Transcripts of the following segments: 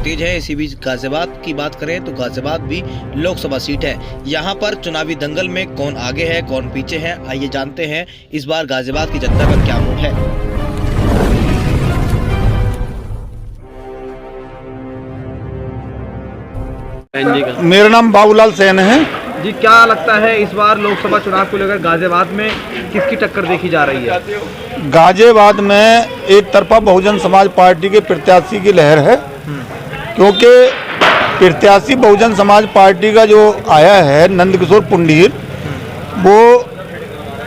तेज है। इसी बीच गाजियाबाद की बात करें तो गाजियाबाद भी लोकसभा सीट है। यहाँ पर चुनावी दंगल में कौन आगे है कौन पीछे है, आइए जानते हैं इस बार गाजियाबाद की जनता का क्या मूड है। मेरा नाम बाबूलाल सेन है जी। क्या लगता है इस बार लोकसभा चुनाव को लेकर गाजियाबाद में किसकी टक्कर देखी जा रही है? गाजियाबाद में एक तरफा बहुजन समाज पार्टी के प्रत्याशी की लहर है, क्योंकि प्रत्याशी बहुजन समाज पार्टी का जो आया है नंदकिशोर पुंडीर, वो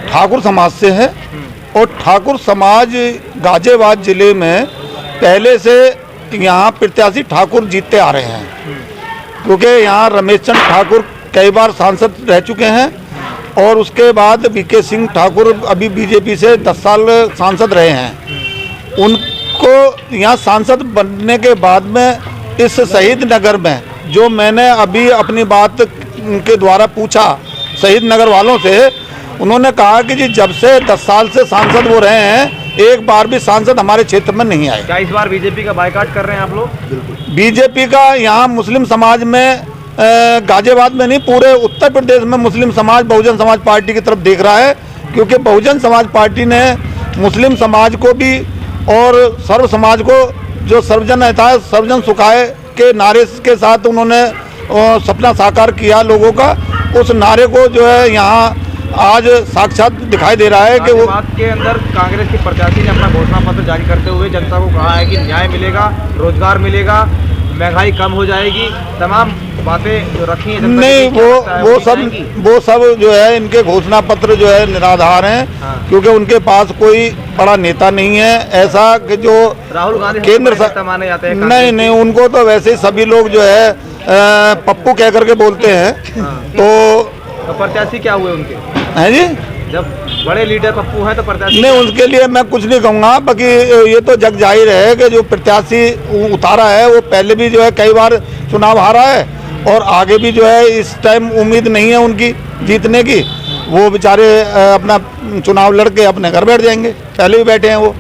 ठाकुर समाज से है और ठाकुर समाज गाजियाबाद जिले में पहले से यहाँ प्रत्याशी ठाकुर जीतते आ रहे हैं, क्योंकि यहाँ रमेश चंद्र ठाकुर कई बार सांसद रह चुके हैं और उसके बाद वीके सिंह ठाकुर अभी बीजेपी से 10 साल सांसद रहे हैं। उनको यहाँ सांसद बनने के बाद में इस शहीद नगर में, जो मैंने अभी अपनी बात के द्वारा पूछा शहीद नगर वालों से, उन्होंने कहा कि जी जब से 10 साल से सांसद वो रहे हैं, एक बार भी सांसद हमारे क्षेत्र में नहीं आए। क्या इस बार बीजेपी का बायकॉट कर रहे हैं आप लोग? बीजेपी का यहाँ मुस्लिम समाज में, गाजियाबाद में नहीं पूरे उत्तर प्रदेश में मुस्लिम समाज बहुजन समाज पार्टी की तरफ देख रहा है, क्योंकि बहुजन समाज पार्टी ने मुस्लिम समाज को भी और सर्व समाज को, जो सर्वजन हिताय सर्वजन सुखाय के नारे के साथ उन्होंने सपना साकार किया लोगों का, उस नारे को जो है यहाँ आज साक्षात दिखाई दे रहा है कि वो बात के अंदर कांग्रेस के प्रत्याशी ने अपना घोषणा पत्र जारी करते हुए जनता को कहा है कि न्याय मिलेगा, रोजगार मिलेगा, महंगाई कम हो जाएगी, तमाम बातें जो रखी हैं। नहीं, वो सब जो है इनके घोषणा पत्र जो है निराधार हैं। हाँ। क्योंकि उनके पास कोई बड़ा नेता नहीं है ऐसा कि जो राहुल गांधी केंद्र माने जाते हैं। नहीं, उनको तो वैसे ही सभी लोग जो है पप्पू कह करके बोलते हैं। हाँ। तो प्रत्याशी क्या हुए उनके हैं जी? जब बड़े लीडर पप्पू हैं तो प्रत्याशी नहीं, उसके लिए मैं कुछ नहीं कहूँगा। बाकी ये तो जग जाहिर है कि जो प्रत्याशी उतारा है वो पहले भी जो है कई बार चुनाव हारा है और आगे भी जो है इस टाइम उम्मीद नहीं है उनकी जीतने की। वो बेचारे अपना चुनाव लड़के अपने घर बैठ जाएंगे, पहले भी बैठे हैं वो।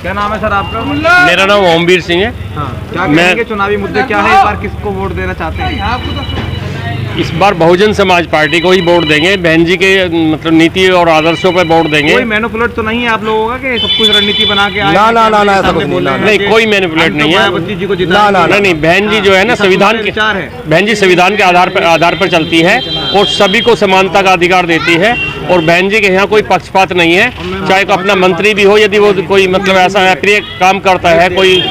क्या नाम है सर आपका? मेरा नाम ओमवीर सिंह है। हाँ, क्या कहेंगे चुनावी मुद्दे क्या है, इस बार किसको वोट देना चाहते हैं? इस बार बहुजन समाज पार्टी को ही वोट देंगे। बहन जी के मतलब नीति और आदर्शों पर वोट देंगे। कोई मैनिपुलेट तो नहीं है आप लोगों का कि सब कुछ रणनीति बना के आए? ना, नहीं, कोई मैनिपुलेट नहीं है। नहीं, बहन जी जो है ना संविधान के, बहन जी संविधान के आधार पर चलती है और सभी को समानता का अधिकार देती है और बहन जी के यहाँ कोई पक्षपात नहीं है। चाहे अपना मंत्री भी हो, यदि वो कोई मतलब ऐसा अप्रिय काम करता है, कोई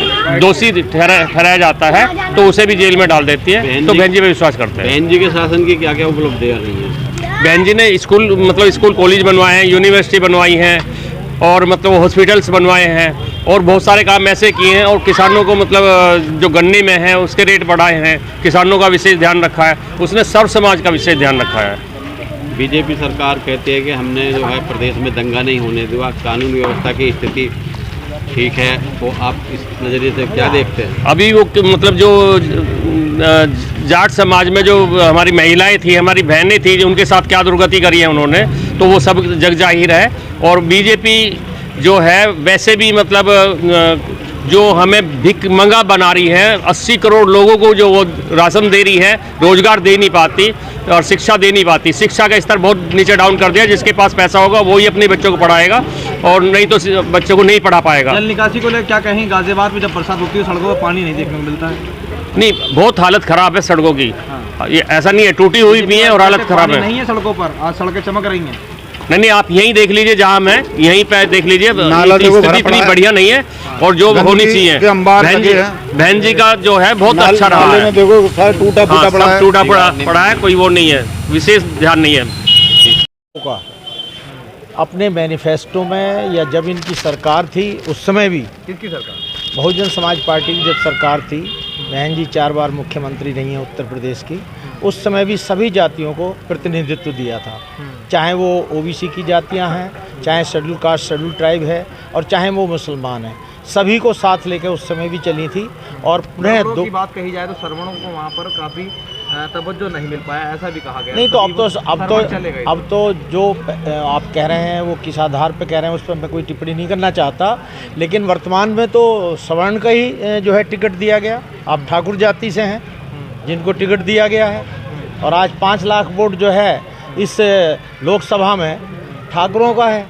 दोषी ठहराया जाता है तो उसे भी जेल में डाल देती है। तो बहन जी पे विश्वास करते हैं। बहन जी के शासन की क्या क्या उपलब्धियां रही हैं? बहन जी ने स्कूल कॉलेज बनवाए हैं, यूनिवर्सिटी बनवाई हैं और मतलब हॉस्पिटल्स बनवाए हैं और बहुत सारे काम ऐसे किए हैं और किसानों को मतलब जो गन्ने में है उसके रेट बढ़ाए हैं, किसानों का विशेष ध्यान रखा है, उसने सर्व समाज का विशेष ध्यान रखा है। बीजेपी सरकार कहती है कि हमने जो है प्रदेश में दंगा नहीं होने दिया, कानून व्यवस्था की स्थिति ठीक है, तो आप इस नज़रिए से क्या देखते हैं? अभी वो मतलब जो जाट समाज में जो हमारी महिलाएं थी, हमारी बहनें थी, जो उनके साथ क्या दुर्गति करी है उन्होंने, तो वो सब जग जाहिर है। और बीजेपी जो है वैसे भी मतलब जो हमें भिख मंगा बना रही है, 80 करोड़ लोगों को जो वो राशन दे रही है, रोजगार दे नहीं पाती और शिक्षा दे नहीं पाती। शिक्षा का स्तर बहुत नीचे डाउन कर दिया। जिसके पास पैसा होगा वो ही अपने बच्चों को पढ़ाएगा और नहीं तो बच्चों को नहीं पढ़ा पाएगा। जल निकासी को लेकर क्या कहें? गाजियाबाद में जब बरसात होती है सड़कों पर पानी नहीं देखने को मिलता है। नहीं, बहुत हालत खराब है सड़कों की। हाँ। ये ऐसा नहीं है, टूटी हुई भी है और हालत खराब है। नहीं है सड़कों पर, आज सड़कें चमक रही हैं। नहीं, आप यहीं देख लीजिए जहाँ मैं यहीं पे देख लीजिए, स्थिति इतनी बढ़िया नहीं है और जो होनी चाहिए। बहन जी का जो है बहुत अच्छा रहा है। टूटा पड़ा है, कोई वो नहीं है, विशेष ध्यान नहीं है। अपने मैनिफेस्टो में या जब इनकी सरकार थी उस समय भी, किसकी सरकार? बहुजन समाज पार्टी की जब सरकार थी, बहन जी 4 बार मुख्यमंत्री रही हैं उत्तर प्रदेश की, उस समय भी सभी जातियों को प्रतिनिधित्व दिया था। चाहे वो ओबीसी की जातियां हैं, चाहे शेड्यूल कास्ट शेड्यूल ट्राइब है और चाहे वो मुसलमान हैं, सभी को साथ लेकर उस समय भी चली थी। और पुनः की बात कही जाए तो सरवणों को वहाँ पर काफ़ी तवज्जो नहीं मिल पाया, ऐसा भी कहा गया। नहीं तो चलेगा अब तो जो आप कह रहे हैं वो किस आधार पे कह रहे हैं उस पर मैं कोई टिप्पणी नहीं करना चाहता, लेकिन वर्तमान में तो सवर्ण का ही जो है टिकट दिया गया। आप ठाकुर जाति से हैं जिनको टिकट दिया गया है, और आज 5 लाख वोट जो है इस लोकसभा में ठाकुरों का है।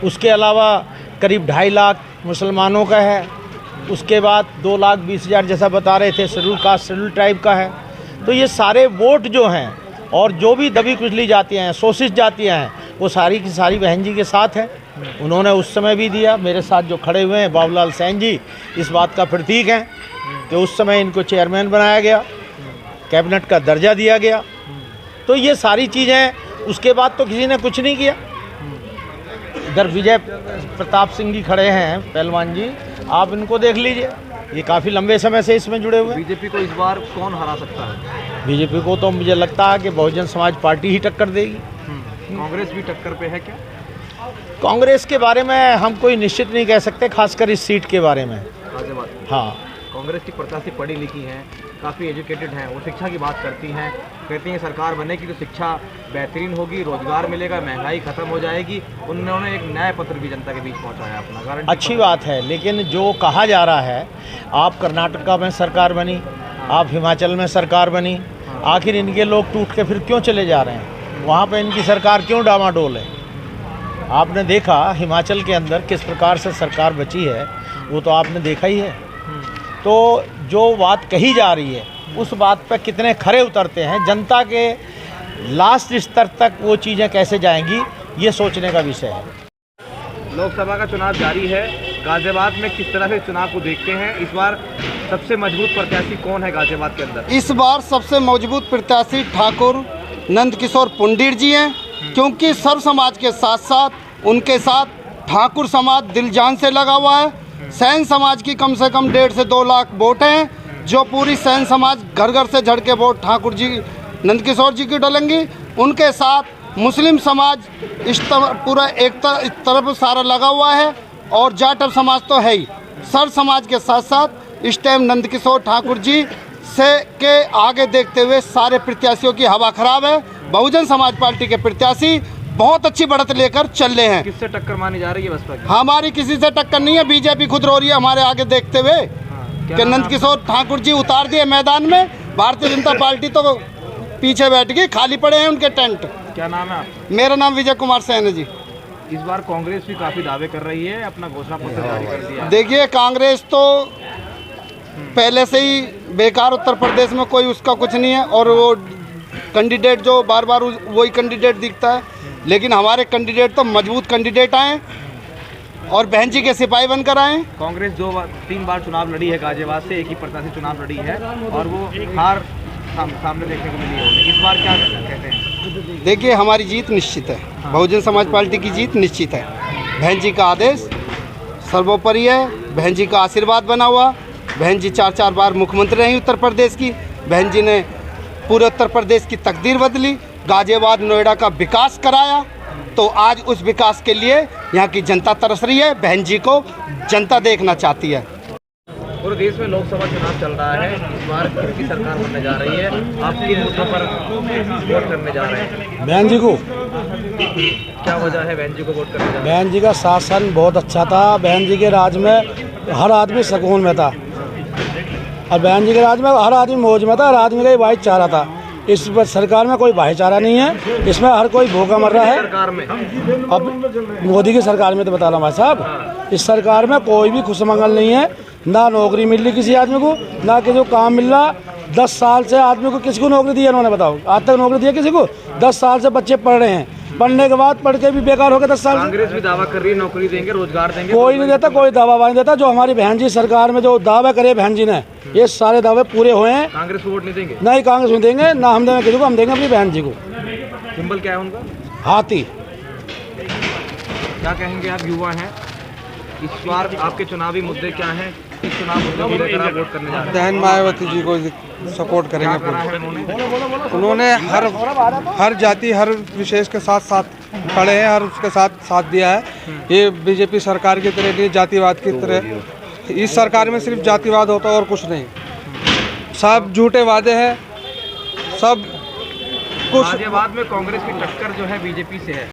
उसके अलावा करीब 2.5 लाख मुसलमानों का है। उसके बाद 2,20,000 जैसा बता रहे थे शेड्यूल कास्ट शेड्यूल ट्राइब का है। तो ये सारे वोट जो हैं और जो भी दबी कुचली जातियाँ हैं, शोषित जातियाँ हैं, वो सारी की सारी बहन जी के साथ हैं। उन्होंने उस समय भी दिया। मेरे साथ जो खड़े हुए हैं बाबूलाल सैन जी इस बात का प्रतीक हैं कि उस समय इनको चेयरमैन बनाया गया, कैबिनेट का दर्जा दिया गया। तो ये सारी चीज़ें, उसके बाद तो किसी ने कुछ नहीं किया। इधर विजय प्रताप सिंह जी खड़े हैं, पहलवान जी, आप इनको देख लीजिए, ये काफ़ी लंबे समय से इसमें जुड़े हुए हैं। बीजेपी को इस बार कौन हरा सकता है? बीजेपी को तो मुझे लगता है कि बहुजन समाज पार्टी ही टक्कर देगी। कांग्रेस भी टक्कर पे है क्या? कांग्रेस के बारे में हम कोई निश्चित नहीं कह सकते, खासकर इस सीट के बारे में। हाँ, कांग्रेस की प्रत्याशी पढ़ी लिखी हैं, काफ़ी एजुकेटेड हैं, वो शिक्षा की बात करती हैं, कहती हैं सरकार बनेगी तो शिक्षा बेहतरीन होगी, रोजगार मिलेगा, महंगाई खत्म हो जाएगी। उन्होंने एक न्याय पत्र भी जनता के बीच पहुंचाया अपना, गारंटी। अच्छी बात है, लेकिन जो कहा जा रहा है आप कर्नाटका में सरकार बनी, आप हिमाचल में सरकार बनी, आखिर इनके लोग टूट के फिर क्यों चले जा रहे हैं? वहाँ पे इनकी सरकार क्यों डामाडोल है? आपने देखा हिमाचल के अंदर किस प्रकार से सरकार बची है, वो तो आपने देखा ही है। तो जो बात कही जा रही है उस बात पर कितने खरे उतरते हैं, जनता के लास्ट स्तर तक वो चीज़ें कैसे जाएंगी, ये सोचने का विषय है। लोकसभा का चुनाव जारी है, गाजियाबाद में किस तरह से चुनाव को देखते हैं? इस बार सबसे मजबूत प्रत्याशी कौन है गाजियाबाद के अंदर? इस बार सबसे मजबूत प्रत्याशी ठाकुर नंदकिशोर पुंडीर जी हैं, क्योंकि सर्व समाज के साथ साथ उनके साथ ठाकुर समाज दिल जान से लगा हुआ है। सैन समाज की कम से कम 1.5 से 2 लाख वोट हैं, जो पूरी सैन समाज घर घर से झड़ के वोट ठाकुर जी नंदकिशोर जी की डालेंगी। उनके साथ मुस्लिम समाज पूरा एक तरफ सारा लगा हुआ है, और जाटव समाज तो है ही। सर्व समाज के साथ साथ इस टाइम नंदकिशोर ठाकुर जी से के आगे देखते हुए सारे प्रत्याशियों की हवा खराब है। बहुजन समाज पार्टी के प्रत्याशी बहुत अच्छी बढ़त लेकर चल रहे हैं। किससे टक्कर मानी जा रही है बसपा की? हमारी किसी से टक्कर नहीं है, बीजेपी खुद रो रही है हमारे आगे देखते हुए कि नंदकिशोर ठाकुर जी उतार दिए मैदान में, भारतीय जनता पार्टी तो पीछे बैठ गई, खाली पड़े हैं उनके टेंट। क्या नाम है आपका? मेरा नाम विजय कुमार सैन है जी। इस बार कांग्रेस भी काफी दावे कर रही है, अपना घोषणा पत्र जारी कर दिया। देखिए, कांग्रेस तो पहले से ही बेकार, उत्तर प्रदेश में कोई उसका कुछ नहीं है, और वो कैंडिडेट जो बार बार वही कैंडिडेट दिखता है। लेकिन हमारे कैंडिडेट तो मजबूत कैंडिडेट आए और बहन जी के सिपाही बनकर आए। कांग्रेस 2-3 बार चुनाव लड़ी है गाजियाबाद से, एक ही प्रत्याशी चुनाव लड़ी है और वो हार सामने देखने को मिली है। इस बार क्या कहते हैं? देखिए, हमारी जीत निश्चित है, बहुजन समाज पार्टी की जीत निश्चित है। बहन जी का आदेश सर्वोपरि है, बहन जी का आशीर्वाद बना हुआ। बहन जी 4 बार मुख्यमंत्री रही उत्तर प्रदेश की। बहन जी ने पूरे उत्तर प्रदेश की तकदीर बदली, गाजियाबाद नोएडा का विकास कराया। तो आज उस विकास के लिए यहाँ की जनता तरस रही है, बहन जी को जनता देखना चाहती है। पूरे देश में लोकसभा चुनाव चल रहा है, इस बार किसकी सरकार बनने जा रही है? आप किन मुद्दों पर वोट करने जा रहे हैं? बहन जी को। क्या वजह है बहन जी को वोट करने जा रहे हैं? बहन जी का शासन बहुत अच्छा था, बहन जी के राज में हर आदमी सुकून में था, और बहन जी के राज में हर आदमी मौज में था, हर आदमी का भाईचारा था। इस सरकार में कोई भाईचारा नहीं है, इसमें हर कोई भूखा मर रहा है। सरकार में अब मोदी की सरकार में तो बता रहा हूँ भाई साहब, इस सरकार में कोई भी खुशमंगल नहीं है, ना नौकरी मिल रही किसी आदमी को, ना किसी को काम मिल रहा। 10 साल से आदमी को किसी को नौकरी दी है इन्होंने, बताओ आज तक नौकरी दी है किसी को? 10 साल से बच्चे पढ़ रहे हैं, पढ़ने के बाद पढ़ के भी बेकार हो गए 10 साल से। कांग्रेस भी दावा कर रही है नौकरी देंगे, रोजगार देंगे, कोई नहीं देता, कोई दावा नहीं देता। जो हमारी बहन जी सरकार में जो दावा करे बहन जी ने, ये सारे दावे पूरे हुए हैं। कांग्रेस को वोट नहीं देंगे? नहीं, कांग्रेस नहीं देंगे, ना हम देंगे किसी को, हम देंगे अपनी बहन जी को। सिंबल क्या है उनका? हाथी। क्या कहेंगे आप, युवा हैं, इस बार आपके चुनावी मुद्दे क्या हैं? किस चुनाव मुद्दे को लेकर आप वोट करने जा रहे हैं? बहन मायावती जी को सपोर्ट क्या करेंगे। करा है उन्होंने? उन्होंने हर जाति, हर विशेष के साथ खड़े हैं, हर उसके साथ दिया है। ये बीजेपी सरकार की तरह नहीं, जातिवाद की तरह। इस सरकार में सिर्फ जातिवाद होता है और कुछ नहीं, सब झूठे वादे हैं, सब कुछ गाजियाबाद में कांग्रेस की टक्कर जो है बीजेपी से है,